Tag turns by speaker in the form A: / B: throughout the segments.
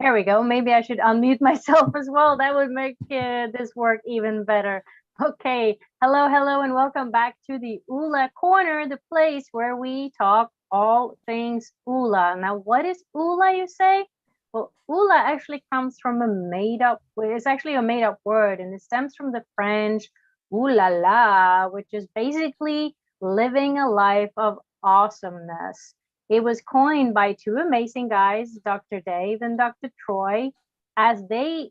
A: There we go. Maybe I should unmute myself as well. That would make this work even better. Okay. Hello, hello, and welcome back to the Oola Corner, the place where we talk all things Oola. Now, what is Oola, you say? Well, Oola actually comes from it's actually a made up word, and it stems from the French Ooh la la, which is basically living a life of awesomeness. It was coined by two amazing guys, Dr. Dave and Dr. Troy, as they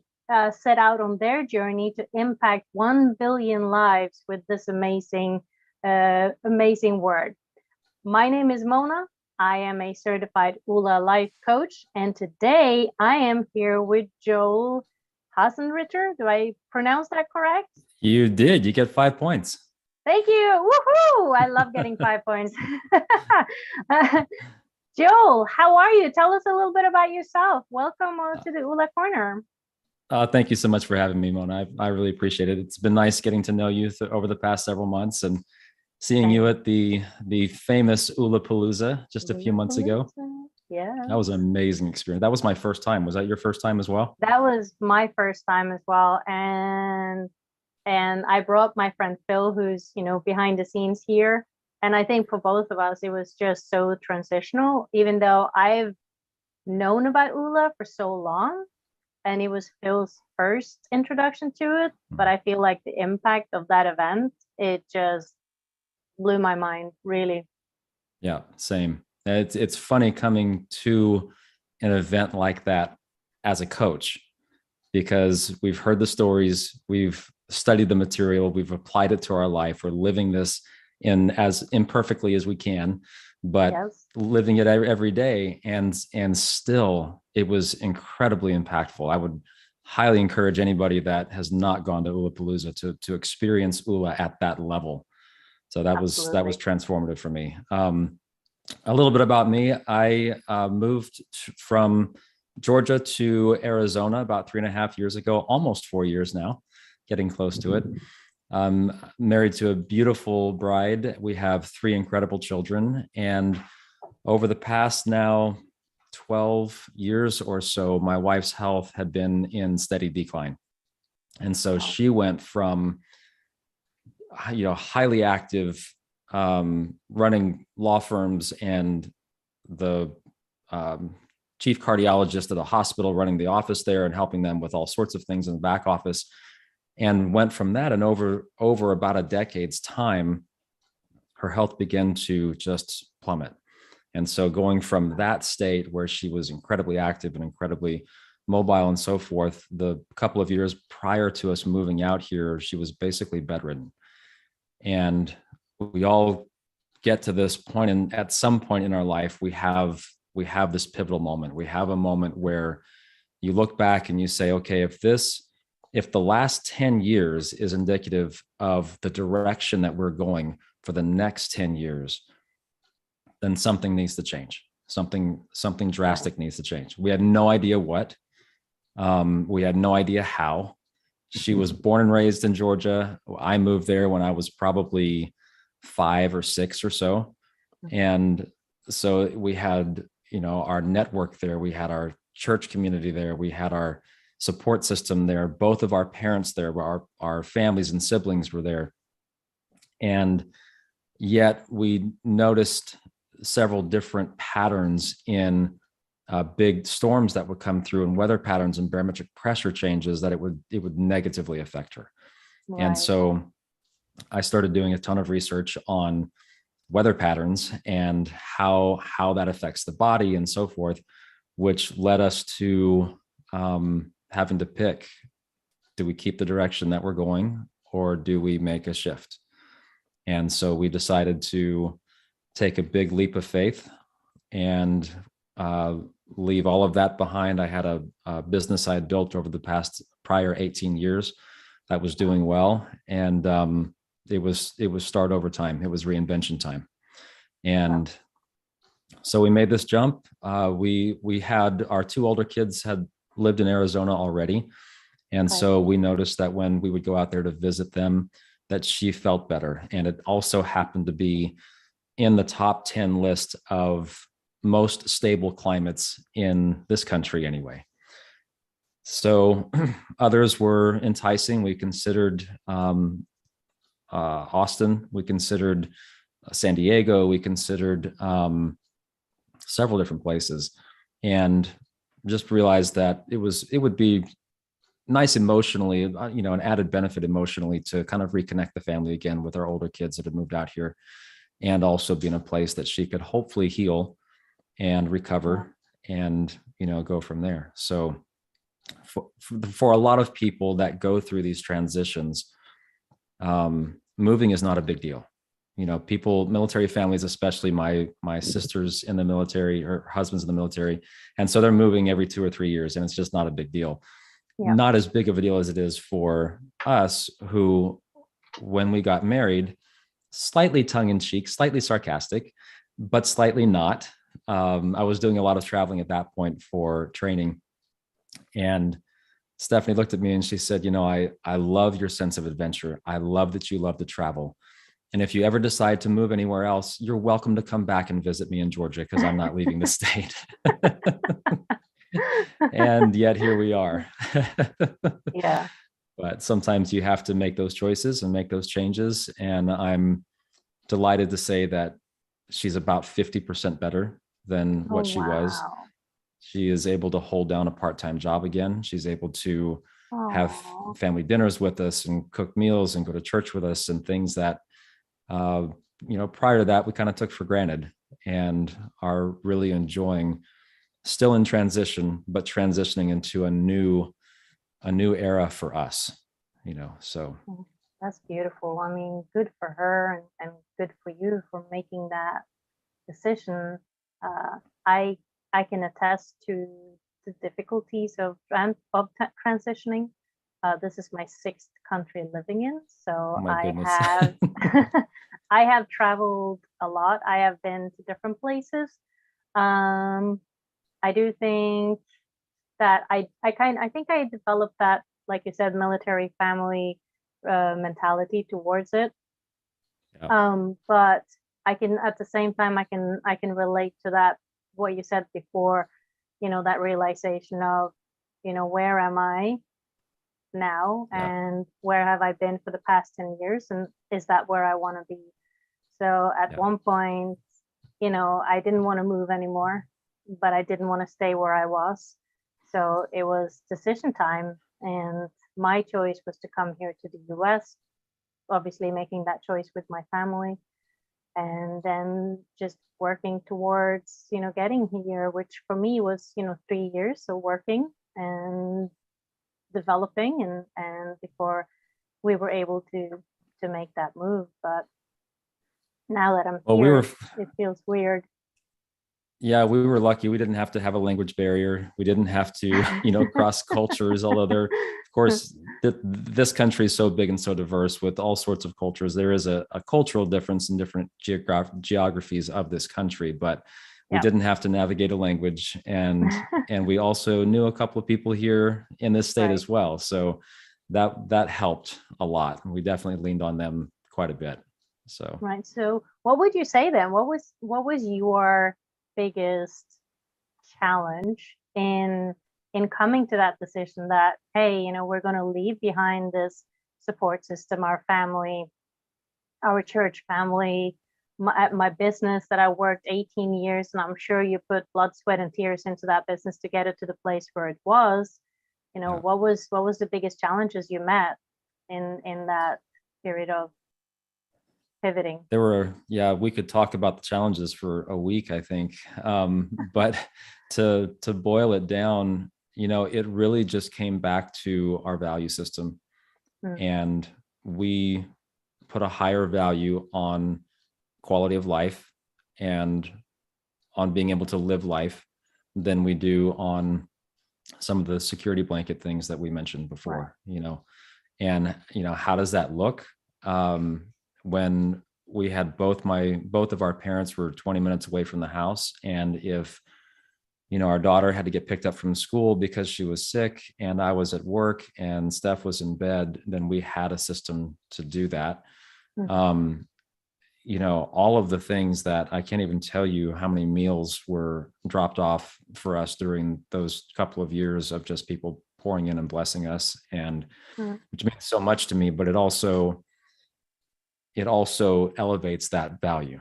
A: set out on their journey to impact 1 billion lives with this amazing word. My name is Mona. I am a certified Oola life coach, and today I am here with Joel Haasenritter. Do I pronounce that correct?
B: You did. You get 5 points.
A: Thank you. Woohoo! I love getting 5 points. Joel, how are you? Tell us a little bit about yourself. Welcome to the Oola Corner.
B: Thank you so much for having me, Mona. I really appreciate it. It's been nice getting to know you over the past several months and seeing you at the famous Oola Palooza just a few months ago.
A: Yeah.
B: That was an amazing experience. That was my first time. Was that your first time as well?
A: That was my first time as well. And I brought my friend Phil, who's, behind the scenes here. And I think for both of us, it was just so transitional, even though I've known about Oola for so long. And it was Phil's first introduction to it. But I feel like the impact of that event, it just blew my mind, really.
B: Yeah, same. It's funny coming to an event like that as a coach, because we've heard the stories, we've studied the material, we've applied it to our life, we're living this in as imperfectly as we can, but yes, living it every day, and still it was incredibly impactful. I would highly encourage anybody that has not gone to Oolapalooza to experience Oola at that level. So that was transformative for me. A little bit about me. I moved from Georgia to Arizona about 3.5 years ago, almost 4 years now, getting close to it. Married to a beautiful bride. We have 3 incredible children. And over the past now 12 years or so, my wife's health had been in steady decline. And so she went from, highly active, running law firms and the chief cardiologist at a hospital, running the office there and helping them with all sorts of things in the back office, and went from that. And over about a decade's time, her health began to just plummet. And so going from that state where she was incredibly active and incredibly mobile and so forth, the couple of years prior to us moving out here, she was basically bedridden. And we all get to this point, and at some point in our life, we have this pivotal moment. We have a moment where you look back and you say, okay, if the last 10 years is indicative of the direction that we're going for the next 10 years, then something needs to change. Something drastic needs to change. We had no idea what. We had no idea how. She was born and raised in Georgia. I moved there when I was probably 5 or 6 or so. And so we had, our network there. We had our church community there. We had our support system there. Both of our parents there, our families and siblings were there. And yet we noticed several different patterns in big storms that would come through, and weather patterns and barometric pressure changes that it would negatively affect her. Right. And so I started doing a ton of research on weather patterns and how that affects the body and so forth, which led us to having to pick: do we keep the direction that we're going, or do we make a shift? And so we decided to take a big leap of faith and leave all of that behind. I had a business I had built over the prior 18 years that was doing well. And it was start over time. It was reinvention time. And so we made this jump. We had our 2 older kids had lived in Arizona already. And so we noticed that when we would go out there to visit them, that she felt better. And it also happened to be in the top 10 list of most stable climates in this country anyway. So others were enticing. We considered Austin. We considered San Diego. We considered several different places, and just realized that it would be nice emotionally, an added benefit emotionally to kind of reconnect the family again with our older kids that had moved out here, and also be in a place that she could hopefully heal and recover and, go from there. So for a lot of people that go through these transitions, moving is not a big deal. People, military families, especially my sisters in the military or husbands in the military, and so they're moving every 2 or 3 years, and it's just not a big deal.
A: Yeah.
B: Not as big of a deal as it is for us, who, when we got married, slightly tongue-in-cheek, slightly sarcastic, but slightly not. I was doing a lot of traveling at that point for training, and Stephanie looked at me and she said, I love your sense of adventure. I love that you love to travel. And if you ever decide to move anywhere else, you're welcome to come back and visit me in Georgia, because I'm not leaving the state. And yet here we are.
A: Yeah.
B: But sometimes you have to make those choices and make those changes. And I'm delighted to say that she's about 50% better than what she was.
A: Wow.
B: She is able to hold down a part-time job again. She's able to have
A: Aww.
B: family dinners with us and cook meals and go to church with us, and things that, prior to that, we kind of took for granted, and are really enjoying, still in transition, but transitioning into a new era for us, so.
A: That's beautiful. I mean, good for her, and good for you for making that decision. Uh, I I can attest to the difficulties of transitioning. This is my sixth country living in, so
B: Oh my
A: I
B: goodness.
A: have I have traveled a lot. I have been to different places. Um, I do think that I think I developed that, like you said, military family mentality towards it.
B: Yeah,
A: But I can, at the same time, I can relate to that, what you said before, that realization of, where am I now,
B: yeah,
A: and where have I been for the past 10 years, and is that where I want to be? So at
B: yeah,
A: one point, I didn't want to move anymore, but I didn't want to stay where I was. So it was decision time, and my choice was to come here to the US, obviously making that choice with my family, and then just working towards, getting here, which for me was, 3 years. So working and developing, and before we were able to make that move. But now that I'm
B: well,
A: here, it feels weird.
B: yeah, we were lucky. We didn't have to have a language barrier. We didn't have to, cross cultures, although there, of course, this country is so big and so diverse with all sorts of cultures. There is a cultural difference in different geographies of this country, but we
A: Yeah.
B: didn't have to navigate a language. And we also knew a couple of people here in this state
A: Right.
B: as well. So that helped a lot. We definitely leaned on them quite a bit. So.
A: Right. So what would you say then? What was your biggest challenge in coming to that decision that, hey, we're going to leave behind this support system, our family, our church family, my business that I worked 18 years, and I'm sure you put blood, sweat, and tears into that business to get it to the place where it was.
B: Yeah.
A: What was the biggest challenges you met in that period of pivoting?
B: There were, yeah, we could talk about the challenges for a week, I think. But to boil it down, it really just came back to our value system.
A: Mm.
B: And we put a higher value on quality of life and on being able to live life than we do on some of the security blanket things that we mentioned before. And how does that look? When we had both of our parents were 20 minutes away from the house, and if our daughter had to get picked up from school because she was sick and I was at work and Steph was in bed, then we had a system to do that.
A: Mhm.
B: All of the things that I can't even tell you how many meals were dropped off for us during those couple of years of just people pouring in and blessing us, and
A: Mm.
B: which means so much to me, but it also elevates that value.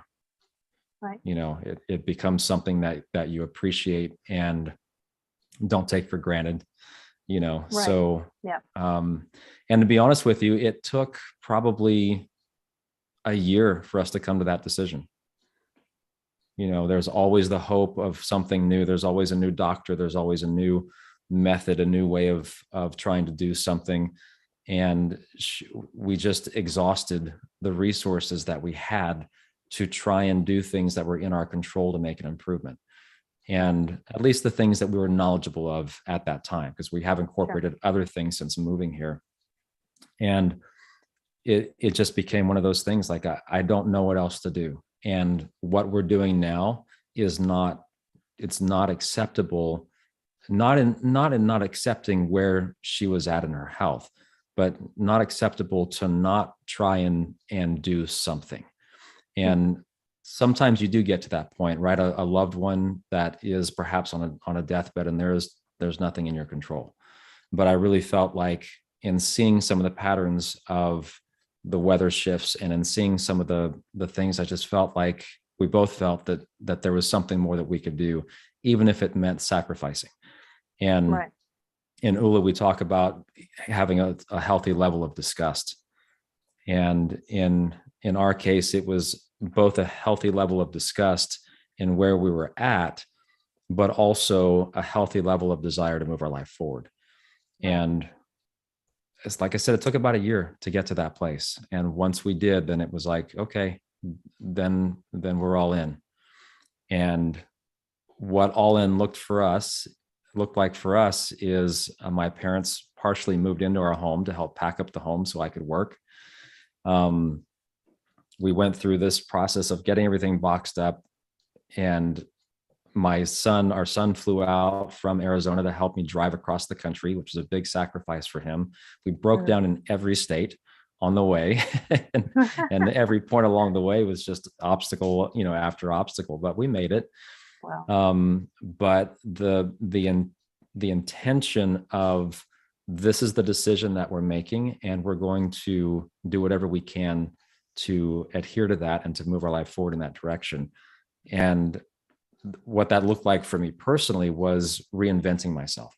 A: Right.
B: You know, it becomes something that you appreciate and don't take for granted, you know.
A: Right.
B: So
A: Yeah.
B: and to be honest with you, it took probably a year for us to come to that decision. You know, there's always the hope of something new. There's always a new doctor. There's always a new method, a new way of trying to do something. And we just exhausted the resources that we had to try and do things that were in our control to make an improvement. And at least the things that we were knowledgeable of at that time, because we have incorporated other things since moving here. And it just became one of those things like, I don't know what else to do. And what we're doing now is it's not acceptable, not in accepting where she was at in her health, but not acceptable to not try and do something. And sometimes you do get to that point, right? A loved one that is perhaps on a deathbed, and there's nothing in your control. But I really felt like in seeing some of the patterns of the weather shifts and in seeing some of the things, I just felt like we both felt that there was something more that we could do, even if it meant sacrificing. And
A: Right.
B: in Oola, we talk about having a healthy level of disgust. And in our case, it was both a healthy level of disgust in where we were at, but also a healthy level of desire to move our life forward.
A: Right.
B: And it's like I said, it took about a year to get to that place. And once we did, then it was like, okay, then we're all in. And what all in looked like for us is my parents partially moved into our home to help pack up the home so I could work. We went through this process of getting everything boxed up, and our son flew out from Arizona to help me drive across the country, which was a big sacrifice for him. We broke down in every state on the way, and every point along the way was just obstacle, after obstacle, but we made it.
A: Wow.
B: But the intention of, this is the decision that we're making, and we're going to do whatever we can to adhere to that and to move our life forward in that direction. And what that looked like for me personally was reinventing myself.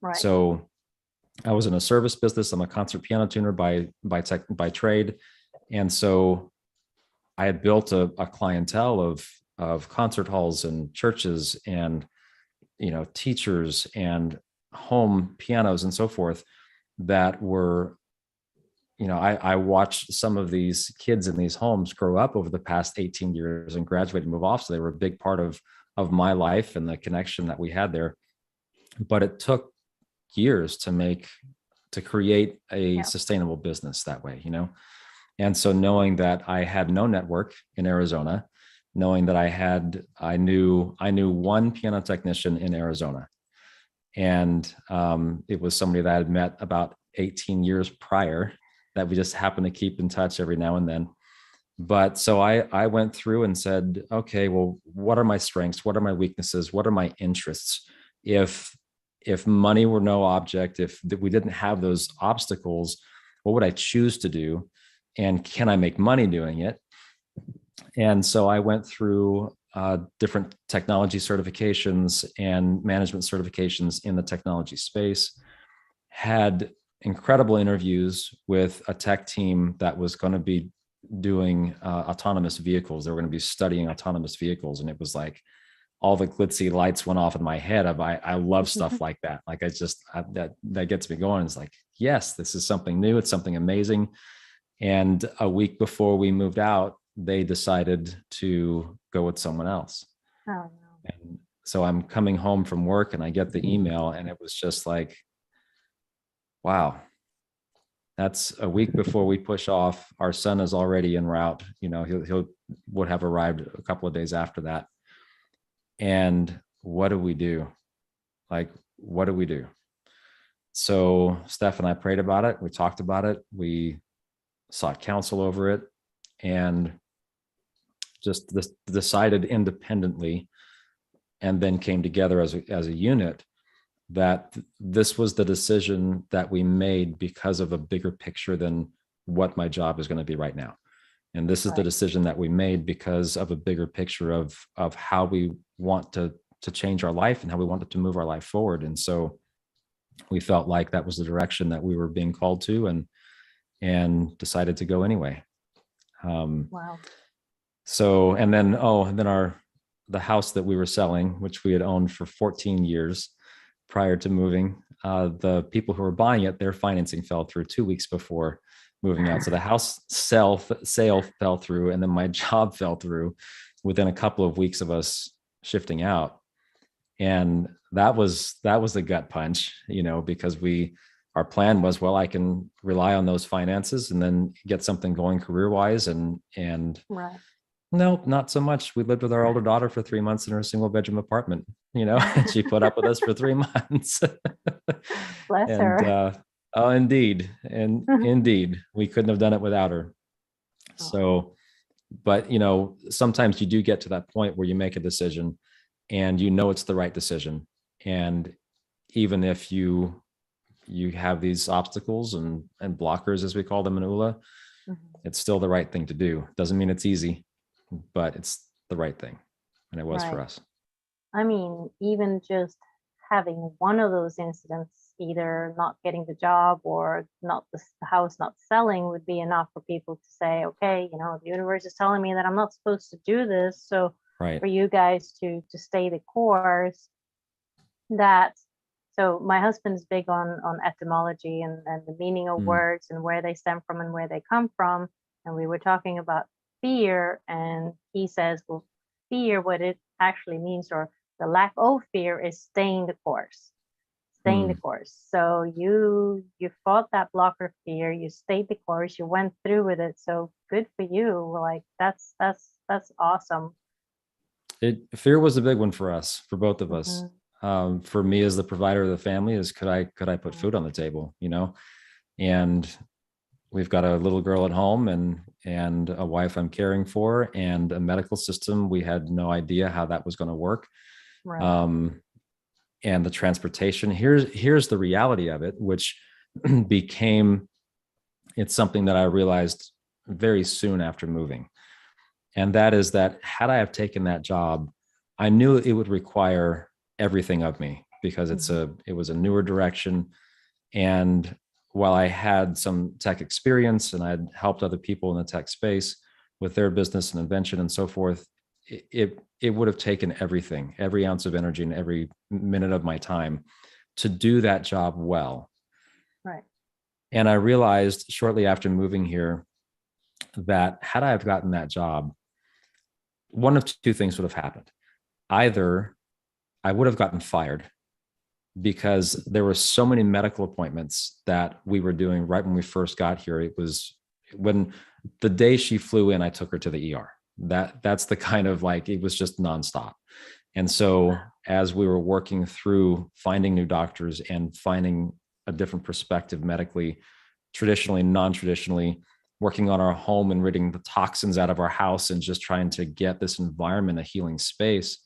A: Right.
B: So I was in a service business. I'm a concert piano tuner by trade. And so I had built a clientele of concert halls and churches and, teachers and home pianos and so forth that were, I watched some of these kids in these homes grow up over the past 18 years and graduate and move off. So they were a big part of my life and the connection that we had there. But it took years to create a sustainable business that way, And so knowing that I had no network in Arizona, knowing that I knew one piano technician in Arizona. And it was somebody that I had met about 18 years prior that we just happen to keep in touch every now and then. But so I went through and said, okay, well, what are my strengths? What are my weaknesses? What are my interests? If money were no object, if we didn't have those obstacles, what would I choose to do? And can I make money doing it? And so I went through different technology certifications and management certifications in the technology space, had incredible interviews with a tech team that was going to be doing autonomous vehicles. They were going to be studying autonomous vehicles. And it was like all the glitzy lights went off in my head of, I love stuff like that. Like that gets me going. It's like, yes, this is something new. It's something amazing. And a week before we moved out, they decided to go with someone else.
A: Oh, no.
B: And so I'm coming home from work and I get the email, and it was just like, wow, that's a week before we push off. Our son is already en route. He would have arrived a couple of days after that. And what do we do? Like, what do we do? So Steph and I prayed about it. We talked about it. We sought counsel over it, and just decided independently, and then came together as a unit that this was the decision that we made because of a bigger picture than what my job is going to be right now. And this is the
A: Right.
B: decision that we made because of a bigger picture of how we want to change our life and how we wanted to move our life forward. And so we felt like that was the direction that we were being called to, and decided to go anyway.
A: Wow.
B: So, and then the house that we were selling, which we had owned for 14 years prior to moving, the people who were buying it, their financing fell through 2 weeks before moving out. So the house sale fell through, and then my job fell through within a couple of weeks of us shifting out. And that was a gut punch, because our plan was, well, I can rely on those finances and then get something going career-wise. And
A: Right.
B: no, not so much. We lived with our older daughter for 3 months in her single bedroom apartment, and she put up with us for 3 months.
A: Bless
B: And
A: her.
B: oh, indeed. And indeed, we couldn't have done it without her. So, but sometimes you do get to that point where you make a decision and it's the right decision. And even if you have these obstacles and blockers, as we call them in Oola, it's still the right thing to do. Doesn't mean it's easy, but it's the right thing. And it was for
A: Right.
B: us.
A: I mean, even just having one of those incidents, either not getting the job or not the house not selling, would be enough for people to say, okay, the universe is telling me that I'm not supposed to do this. So
B: Right.
A: for you guys to stay the course, so my husband's big on etymology and the meaning of words and where they stem from and where they come from. And we were talking about fear, and he says, well, fear, what it actually means, or the lack of fear, is staying the course. Staying the course. So you fought that blocker of fear, you stayed the course, you went through with it. So good for you. Like that's awesome.
B: Fear was a big one for us, for both of us. For me, as the provider of the family, is could I put food on the table, and we've got a little girl at home and a wife I'm caring for, and a medical system. We had no idea how that was going to work.
A: Right.
B: And the transportation. Here's the reality of it, which it's something that I realized very soon after moving. And that is that had I have taken that job, I knew it would require everything of me, because it was a newer direction. And while I had some tech experience and I'd helped other people in the tech space with their business and invention and so forth, it would have taken everything, every ounce of energy and every minute of my time to do that job well.
A: Right.
B: And I realized shortly after moving here that had I have gotten that job, one of two things would have happened. Either I would have gotten fired, because there were so many medical appointments that we were doing right when we first got here. It was when the day she flew in, I took her to the ER. That's the kind of, like, it was just nonstop. And so as we were working through finding new doctors and finding a different perspective medically, traditionally, non-traditionally, working on our home and ridding the toxins out of our house and just trying to get this environment a healing space,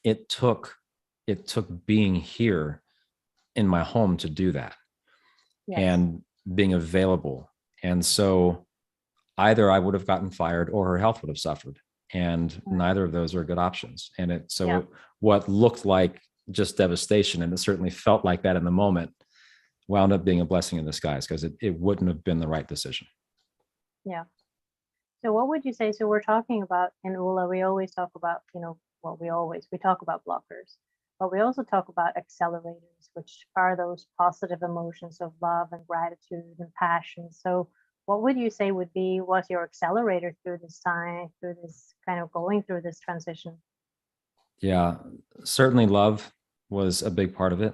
B: it took being here in my home to do that. Yes. And being available. And so either I would have gotten fired or her health would have suffered. And neither of those are good options. And what looked like just devastation, and it certainly felt like that in the moment, wound up being a blessing in disguise, because it wouldn't have been the right decision.
A: Yeah. So what would you say? So we're talking about in Oola, we always talk about, we talk about blockers, but we also talk about accelerators, which are those positive emotions of love and gratitude and passion. So what would you say was your accelerator through this time, through this kind of going through this transition?
B: Yeah, certainly love was a big part of it.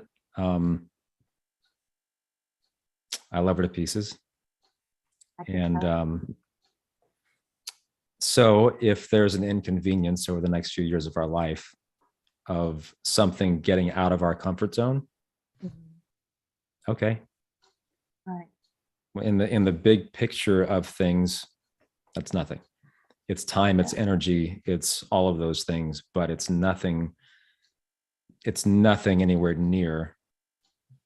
B: I love her to pieces. And so if there's an inconvenience over the next few years of our life of something getting out of our comfort zone, okay.
A: Right.
B: In the big picture of things, that's nothing. It's time, it's energy, it's all of those things, but it's nothing it's nothing anywhere near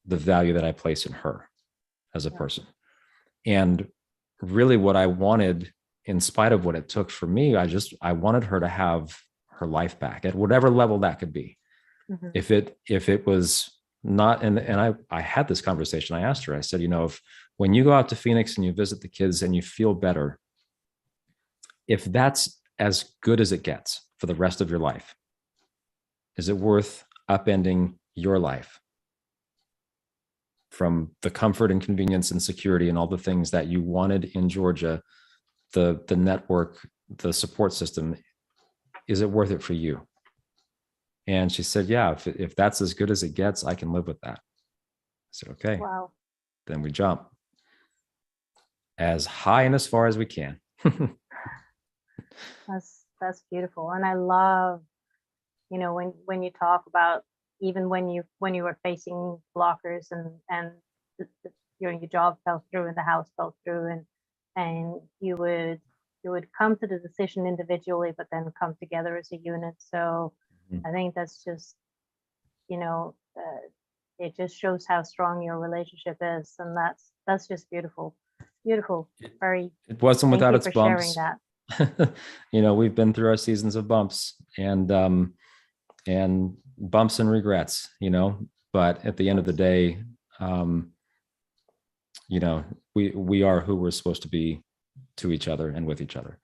B: the value that I place in her as a person. And really what I wanted, in spite of what it took for me, I wanted her to have her life back at whatever level that could be.
A: Mm-hmm.
B: If it was not, and I had this conversation, I asked her, I said, if when you go out to Phoenix and you visit the kids and you feel better, if that's as good as it gets for the rest of your life, is it worth upending your life from the comfort and convenience and security and all the things that you wanted in Georgia, the network, the support system? Is it worth it for you? And she said, yeah, if that's as good as it gets, I can live with that. I said, okay.
A: Wow.
B: Then we jump as high and as far as we can.
A: That's beautiful. And I love, when you talk about, even when you were facing blockers and your job fell through and the house fell through, and you would come to the decision individually, but then come together as a unit. So I think that's just, it just shows how strong your relationship is, and that's just beautiful. Very.
B: It wasn't without its
A: sharing
B: bumps.
A: that.
B: We've been through our seasons of bumps and bumps and regrets, but at the end of the day, we are who we're supposed to be to each other and with each other.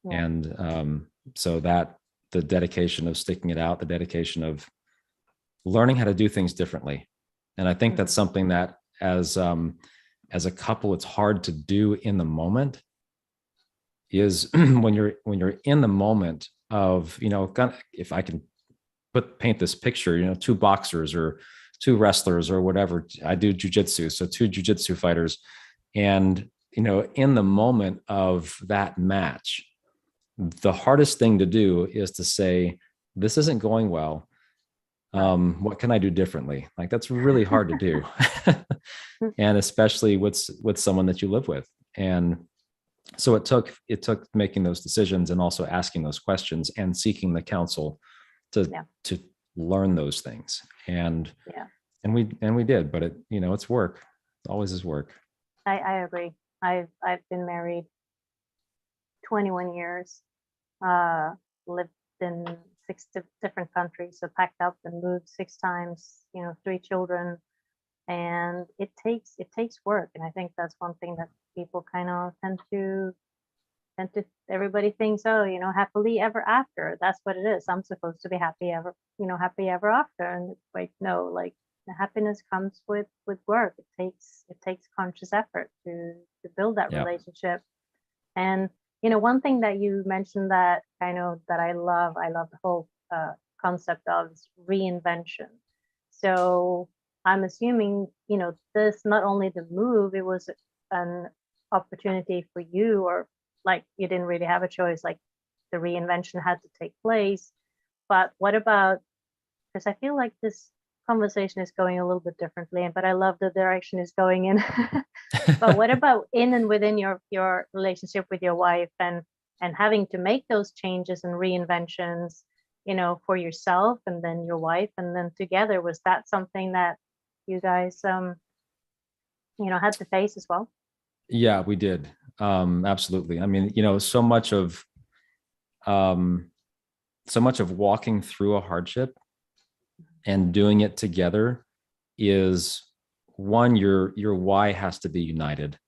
B: Yeah. And so that the dedication of sticking it out, the dedication of learning how to do things differently. And I think that's something that as a couple, it's hard to do in the moment, is when you're in the moment of, if I can paint this picture, two boxers or two wrestlers or whatever. I do jujitsu, so two jujitsu fighters. And, in the moment of that match, the hardest thing to do is to say, this isn't going well. What can I do differently? Like, that's really hard to do. And especially with someone that you live with. And so it took making those decisions and also asking those questions and seeking the counsel to learn those things. And we did, but it's work. It always is work.
A: I agree. I've been married 21 years, lived in 6 different countries, so packed up and moved 6 times, 3 children, and it takes work. And I think that's one thing that people kind of tend to everybody thinks, happily ever after, that's what it is. I'm supposed to be happy ever after. And it's like, no, like, the happiness comes with work. It takes conscious effort to build that relationship. And one thing that you mentioned that that I love the whole concept of is reinvention. So I'm assuming, this, not only the move, it was an opportunity for you, or like you didn't really have a choice, like the reinvention had to take place. But what about, because I feel like this conversation is going a little bit differently, but I love the direction it's going in. But what about in and within your relationship with your wife, and having to make those changes and reinventions, for yourself and then your wife and then together? Was that something that you guys had to face as well?
B: Yeah, we did. Absolutely. I mean, so much of walking through a hardship and doing it together is, one, your why has to be united.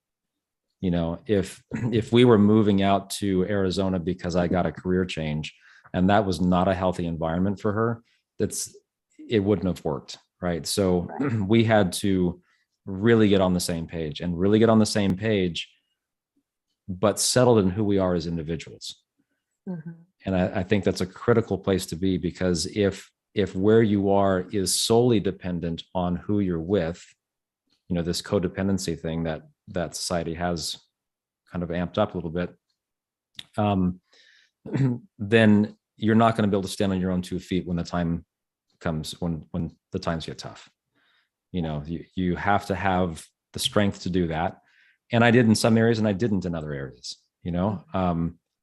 B: If we were moving out to Arizona because I got a career change and that was not a healthy environment for her, it wouldn't have worked. Right. So we had to really get on the same page but settled in who we are as individuals. Mm-hmm. And I think that's a critical place to be, because if where you are is solely dependent on who you're with, this codependency thing that society has kind of amped up a little bit, then you're not going to be able to stand on your own 2 feet when the time comes, when the times get tough. You have to have the strength to do that. And I did in some areas and I didn't in other areas.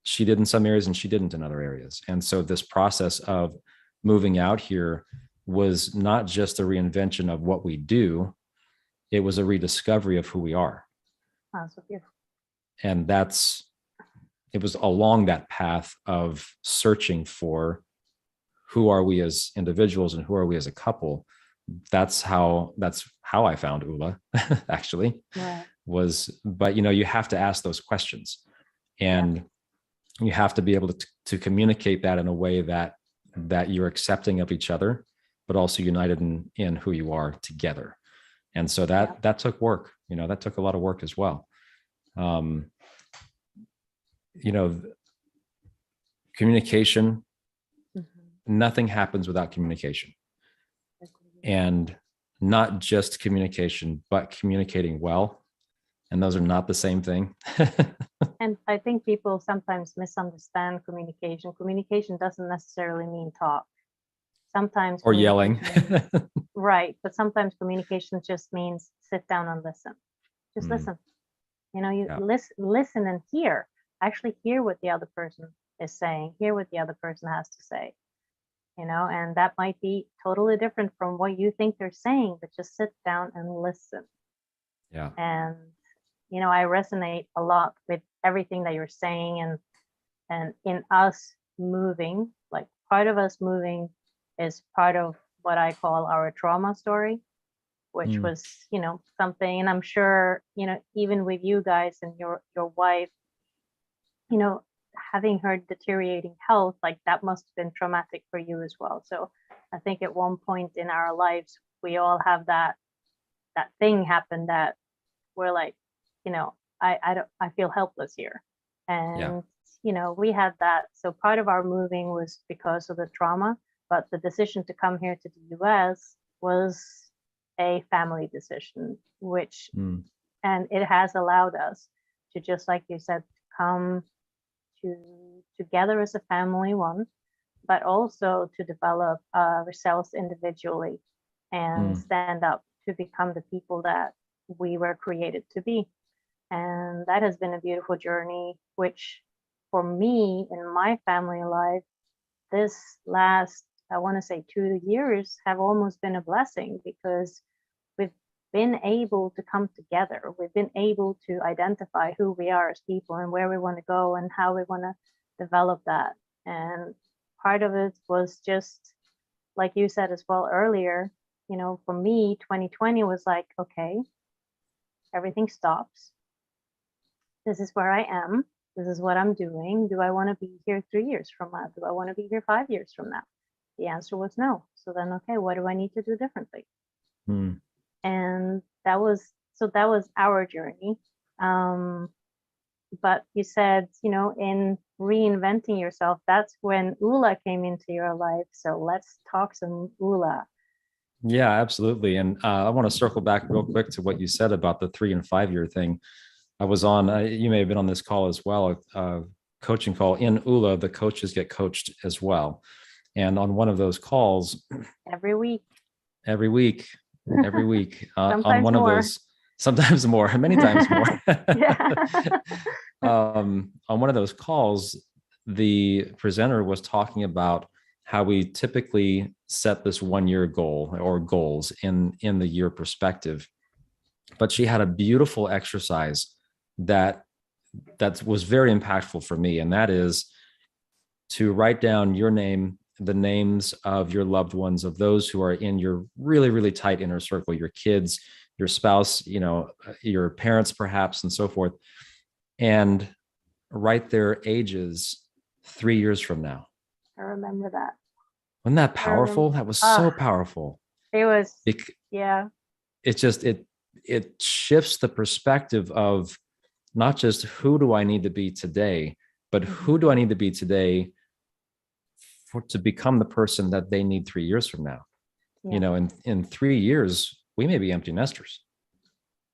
B: She did in some areas and she didn't in other areas. And so this process of moving out here was not just a reinvention of what we do, it was a rediscovery of who we are.
A: Oh, so beautiful.
B: And it was along that path of searching for who are we as individuals and who are we as a couple. That's how I found Oola, actually.
A: Right.
B: But you have to ask those questions, and you have to be able to communicate that in a way that you're accepting of each other, but also united in who you are together. And so that took work. That took a lot of work as well. Communication, nothing happens without communication. And not just communication, but communicating well. And those are not the same thing.
A: And I think people sometimes misunderstand communication. Communication doesn't necessarily mean talk. Sometimes
B: or yelling.
A: Right. But sometimes communication just means sit down and listen. Just listen. Listen and hear. Actually hear what the other person is saying, hear what the other person has to say. And that might be totally different from what you think they're saying, but just sit down and listen.
B: Yeah.
A: And I resonate a lot with everything that you're saying, and in us moving, like part of us moving is part of what I call our trauma story, which was, something, and I'm sure, even with you guys and your wife, having her deteriorating health, like that must have been traumatic for you as well. So I think at one point in our lives, we all have that thing happen that we're like, I feel helpless here. And, we had that. So part of our moving was because of the trauma, but the decision to come here to the US was a family decision, which, and it has allowed us to, just like you said, come together as a family, one, but also to develop ourselves individually and stand up to become the people that we were created to be. And that has been a beautiful journey, which for me in my family life, this last, I want to say 2 years have almost been a blessing, because we've been able to come together. We've been able to identify who we are as people and where we want to go and how we want to develop that. And part of it was just, like you said as well earlier, for me, 2020 was like, okay, everything stops. This is where I am. This is what I'm doing. Do I want to be here 3 years from now? Do I want to be here 5 years from now? The answer was no. So then, okay, what do I need to do differently? And that was our journey. But you said, in reinventing yourself, that's when Oola came into your life. So let's talk some Oola.
B: Yeah, absolutely. And I want to circle back real quick to what you said about the 3 and 5 year thing. I was on, you may have been on this call as well, a coaching call in Oola. The coaches get coached as well. And on one of those calls,
A: every week,
B: on one more. Of those, sometimes more, many times more. On one of those calls, the presenter was talking about how we typically set this 1 year goal or goals in the year perspective. But she had a beautiful exercise that was very impactful for me. And that is to write down your name, the names of your loved ones, of those who are in your really, really tight inner circle, your kids, your spouse, your parents, perhaps, and so forth. And write their ages 3 years from now.
A: I remember that.
B: Wasn't that powerful? That was so powerful.
A: It was, yeah.
B: It just, it shifts the perspective of not just who do I need to be today, but who do I need to be today to become the person that they need 3 years from now. In 3 years, we may be empty nesters.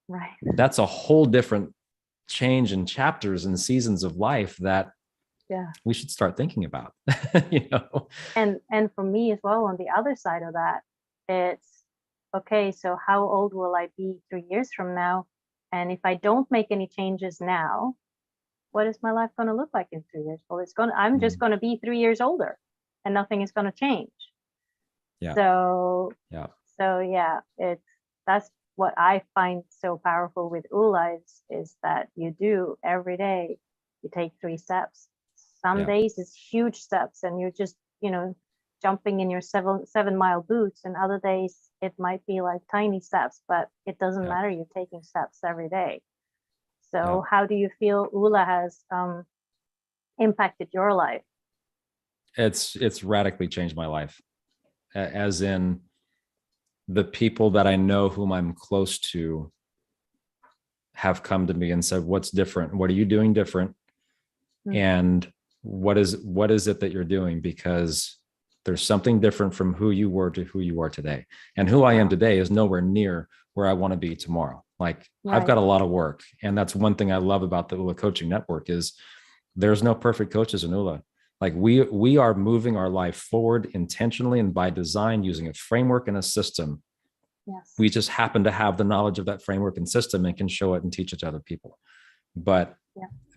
A: Right.
B: That's a whole different change in chapters and seasons of life that we should start thinking about.
A: And for me as well, on the other side of that, it's okay, so how old will I be 3 years from now? And if I don't make any changes now, what is my life going to look like in 3 years? Well, I'm just going to be 3 years older and nothing is going to change.
B: Yeah.
A: So,
B: Yeah.
A: so yeah, that's what I find so powerful with Oola is that you do every day, you take 3 steps. Some
B: Yeah.
A: days it's huge steps and you're just, jumping in your 7 mile boots, and other days it might be like tiny steps, but it doesn't
B: Yeah.
A: matter. You're taking steps every day.
B: Yeah.
A: So how do you feel Oola has impacted your life?
B: It's radically changed my life, as in the people that I know whom I'm close to have come to me and said, what's different? What are you doing different?
A: Mm-hmm.
B: And what is it that you're doing? Because there's something different from who you were to who you are today. And who I am today is nowhere near where I want to be tomorrow. Like I've got a lot of work. And that's one thing I love about the Oola Coaching Network is there's no perfect coaches in Oola. Like we are moving our life forward intentionally and by design using a framework and a system.
A: Yes.
B: We just happen to have the knowledge of that framework and system and can show it and teach it to other people. But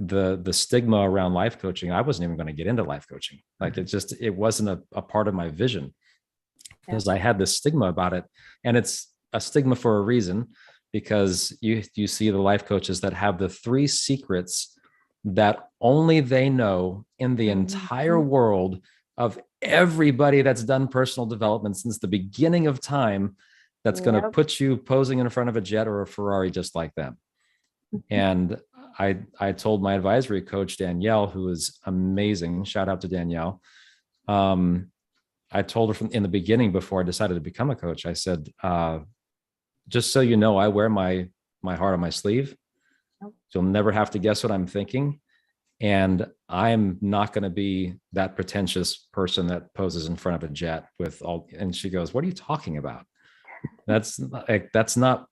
B: the stigma around life coaching, I wasn't even going to get into life coaching. Like it wasn't a part of my vision because I had this stigma about it. And it's a stigma for a reason, because you see the life coaches that have the 3 secrets that only they know in the entire world of everybody that's done personal development since the beginning of time, that's going to put you posing in front of a jet or a Ferrari just like them. And I told my advisory coach, Danielle, who is amazing, shout out to Danielle. I told her from in the beginning, before I decided to become a coach, I said, just so you know, I wear my heart on my sleeve. So you'll never have to guess what I'm thinking. And I'm not going to be that pretentious person that poses in front of a jet with all. And she goes, what are you talking about? That's not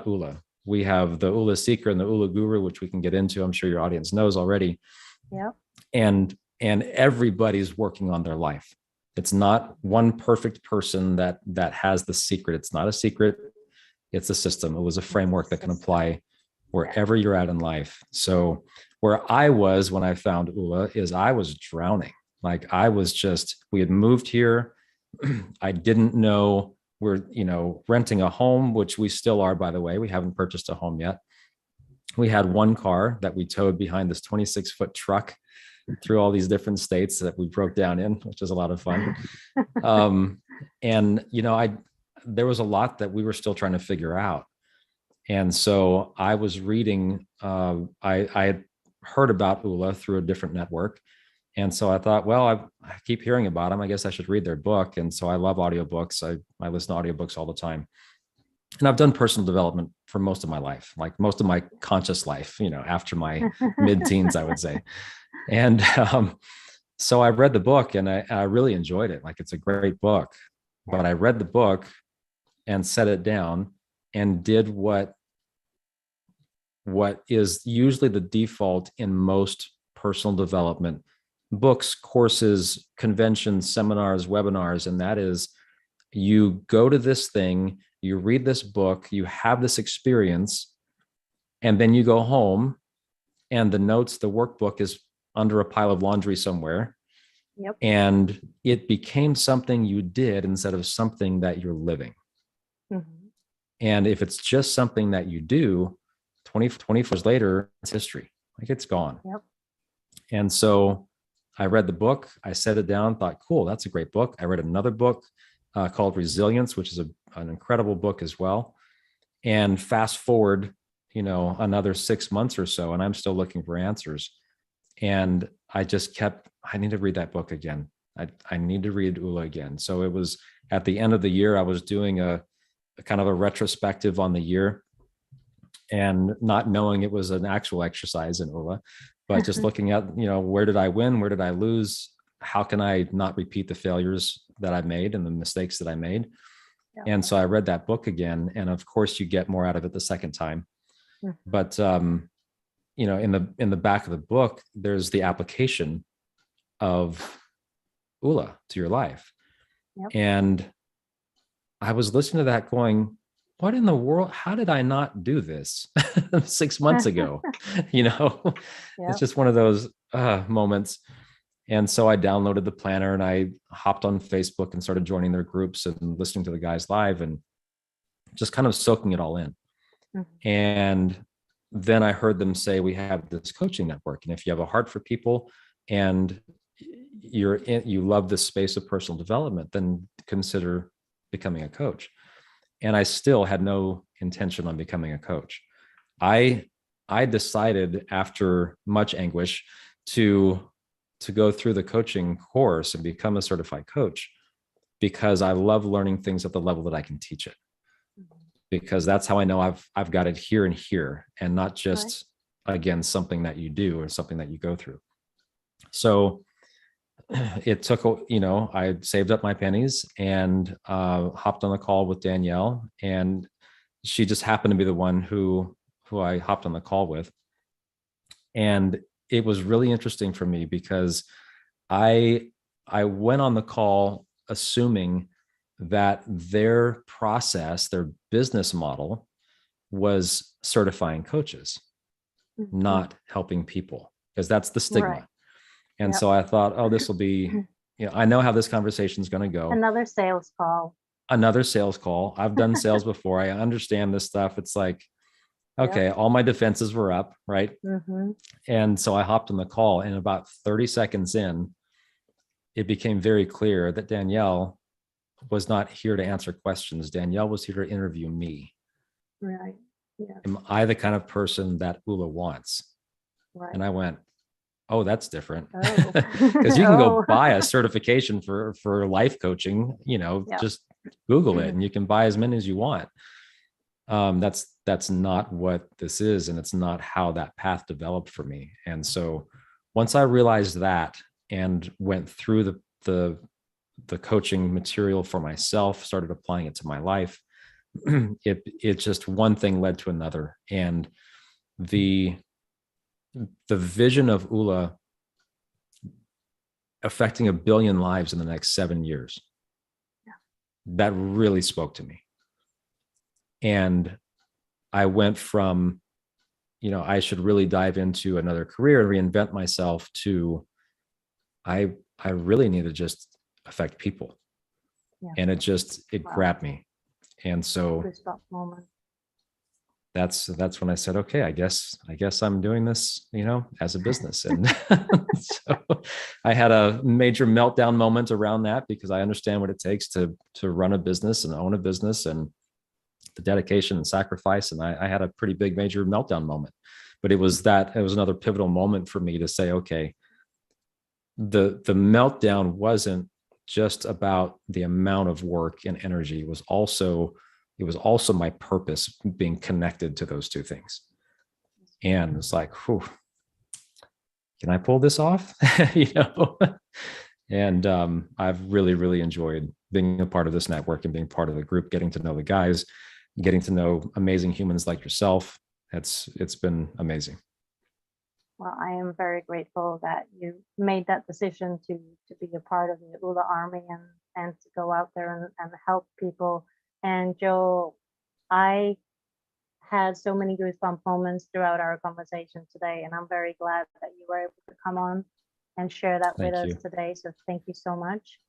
B: Oola. We have the Oola Seeker and the Oola Guru, which we can get into. I'm sure your audience knows already.
A: Yeah.
B: And everybody's working on their life. It's not one perfect person that has the secret. It's not a secret. It's a system. It was a framework that can apply wherever you're at in life. So where I was when I found Oola is I was drowning. Like I was just, we had moved here. I didn't know we're, renting a home, which we still are, by the way. We haven't purchased a home yet. We had one car that we towed behind this 26-foot truck through all these different states that we broke down in, which was a lot of fun. And, there was a lot that we were still trying to figure out. And so I was reading, I had heard about Oola through a different network. And so I thought, well, I keep hearing about them. I guess I should read their book. And so I love audiobooks. I listen to audiobooks all the time. And I've done personal development for most of my life, like most of my conscious life, after my mid-teens, I would say. And so I read the book and I really enjoyed it. Like it's a great book, but I read the book and set it down and did what is usually the default in most personal development books, courses, conventions, seminars, webinars. And that is, you go to this thing, you read this book, you have this experience, and then you go home and the notes, the workbook is under a pile of laundry somewhere.
A: Yep.
B: And it became something you did instead of something that you're living. Mm-hmm. And if it's just something that you do, 24 years later, it's history. Like it's gone.
A: Yep.
B: And so I read the book, I set it down, thought, cool, that's a great book. I read another book called Resilience, which is an incredible book as well. And fast forward, another 6 months or so, and I'm still looking for answers. And I just kept, I need to read that book again. I need to read Oola again. So it was at the end of the year, I was doing a kind of a retrospective on the year, and not knowing it was an actual exercise in Oola, but just looking at, where did I win? Where did I lose? How can I not repeat the failures that I made and the mistakes that I made? Yeah. And so I read that book again. And of course you get more out of it the second time. Mm-hmm. But, in the back of the book, there's the application of Oola to your life. Yep. And I was listening to that going, what in the world? How did I not do this 6 months ago? Yep. It's just one of those moments. And so I downloaded the planner and I hopped on Facebook and started joining their groups and listening to the guys live and just kind of soaking it all in.
A: Mm-hmm.
B: And then I heard them say, we have this coaching network. And if you have a heart for people and you love this space of personal development, then consider becoming a coach. And I still had no intention on becoming a coach. I decided after much anguish to go through the coaching course and become a certified coach because I love learning things at the level that I can teach it. Because that's how I know I've got it here and here, and not just again something that you do or something that you go through. So it took, I saved up my pennies and hopped on the call with Danielle, and she just happened to be the one who I hopped on the call with. And it was really interesting for me because I went on the call assuming that their process, their business model was certifying coaches,
A: Mm-hmm.
B: not helping people, because that's the stigma.
A: Right.
B: And so I thought, oh, this will be, I know how this conversation is going to go.
A: Another sales call.
B: I've done sales before. I understand this stuff. It's like, okay, all my defenses were up, right?
A: Mm-hmm.
B: And so I hopped on the call, and about 30 seconds in, it became very clear that Danielle was not here to answer questions. Danielle was here to interview me.
A: Right. Yeah.
B: Am I the kind of person that Oola wants?
A: Right.
B: And I went, oh, that's different.
A: Oh.
B: Because you can go buy a certification for life coaching, just Google it and you can buy as many as you want. That's not what this is. And it's not how that path developed for me. And so once I realized that and went through the coaching material for myself, started applying it to my life, it just one thing led to another. And the vision of Oola affecting 1 billion lives in the next 7 years, that really spoke to me. And I went from, I should really dive into another career and reinvent myself, to I really need to just affect people. And it grabbed me. And so that's when I said, okay, I guess I'm doing this, as a business. And so I had a major meltdown moment around that, because I understand what it takes to run a business and own a business, and the dedication and sacrifice. And I had a pretty big major meltdown moment, but it was another pivotal moment for me to say, okay, the meltdown wasn't just about the amount of work and energy. It was also my purpose being connected to those two things. And it's like, whew, can I pull this off? And I've really, really enjoyed being a part of this network and being part of the group, getting to know the guys, getting to know amazing humans like yourself. It's been amazing.
A: Well, I am very grateful that you made that decision to be a part of the Oola Army and to go out there and help people. And Joel, I had so many goosebump moments throughout our conversation today, and I'm very glad that you were able to come on and share that with us today. So thank you so much.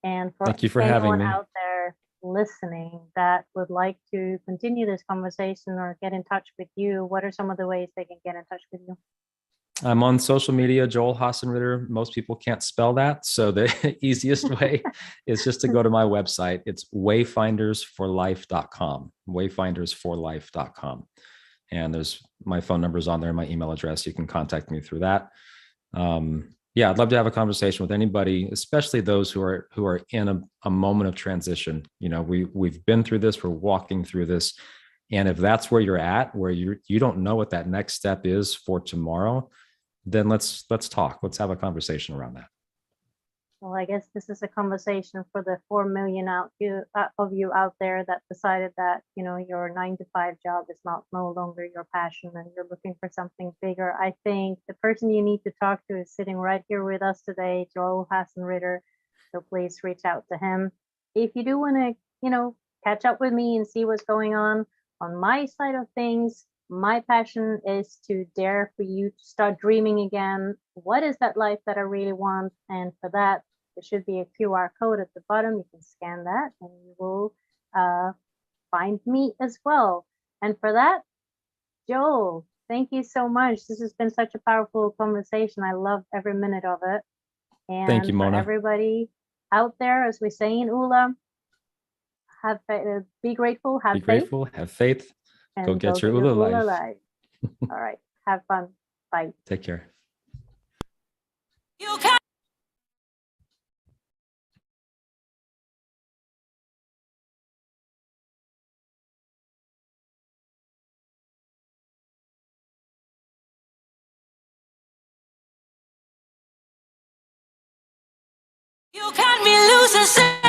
A: And for
B: thank you for having me
A: out there listening that would like to continue this conversation or get in touch with you, what are some of the ways they can get in touch with you?
B: I'm on social media, Joel Haasenritter. Most people can't spell that, so the easiest way is just to go to my website. It's wayfindersforlife.com, wayfindersforlife.com. And there's my phone number's on there, my email address. You can contact me through that. I'd love to have a conversation with anybody, especially those who are in a moment of transition. We've been through this, we're walking through this. And if that's where you're at, where you don't know what that next step is for tomorrow, then let's talk. Let's have a conversation around that.
A: Well, I guess this is a conversation for the 4 million of you out there that decided that, your 9-to-5 job is no longer your passion and you're looking for something bigger. I think the person you need to talk to is sitting right here with us today, Joel Haasenritter. So please reach out to him. If you do want to, catch up with me and see what's going on my side of things, My passion is to dare for you to start dreaming again. What is that life that I really want? And for that, there should be a QR code at the bottom. You can scan that and you will find me as well. And for that, Joel, thank you so much. This has been such a powerful conversation. I love every minute of it.
B: Thank you,
A: And for
B: Mona.
A: everybody out there, as we say in Oola, have be grateful, have
B: Be
A: faith,
B: grateful, have faith, go
A: and
B: get
A: go
B: your
A: get your
B: Oola
A: Oola
B: life.
A: life. All right, have fun. Bye.
B: Take care.
C: You can you can be losing.